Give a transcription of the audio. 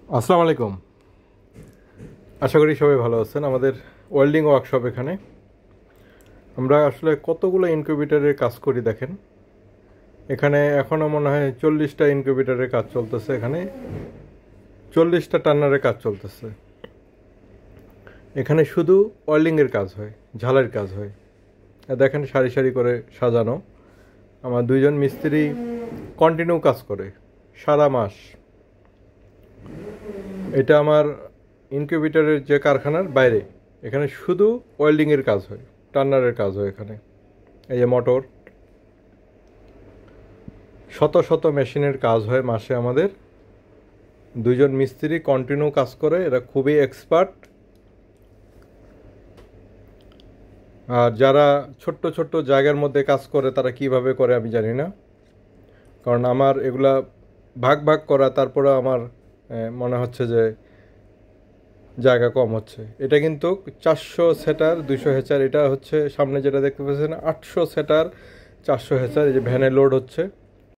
আসসালামু আলাইকুম। আশা করি সবাই ভালো আছেন। আমাদের ওয়েল্ডিং ওয়ার্কশপ এখানে আমরা আসলে কতগুলো ইনকিউবেটরের কাজ করি দেখেন। এখানে এখনও মনে হয় 40টা ইনকিউবেটরের কাজ চলতেছে, এখানে 40টা টান্নারের কাজ চলতেছে। এখানে শুধু ওয়েল্ডিংয়ের কাজ হয়, ঝালের কাজ হয়। দেখেন সারি সারি করে সাজানো। আমার দুইজন মিস্ত্রি কন্টিনিউ কাজ করে সারা মাস। এটা আমার ইনকিউবেটরের যে কারখানার বাইরে, এখানে শুধু ওয়েল্ডিংয়ের কাজ হয়, টান্নারের কাজ হয় এখানে। এই যে মোটর, শত শত মেশিনের কাজ হয় মাসে। আমাদের দুইজন মিস্ত্রি কন্টিনিউ কাজ করে, এরা খুবই এক্সপার্ট। আর যারা ছোট্ট ছোট্ট জায়গার মধ্যে কাজ করে তারা কিভাবে করে আমি জানি না, কারণ আমার এগুলা ভাগ ভাগ করা, তারপরে আমার মনে হচ্ছে যে জায়গা কম হচ্ছে। এটা কিন্তু 400 সেটার 200 হেচার, এটা হচ্ছে সামনে যেটা দেখতে পাচ্ছেন 800 সেটার 400 হেচার। এই যে ভ্যানে লোড হচ্ছে।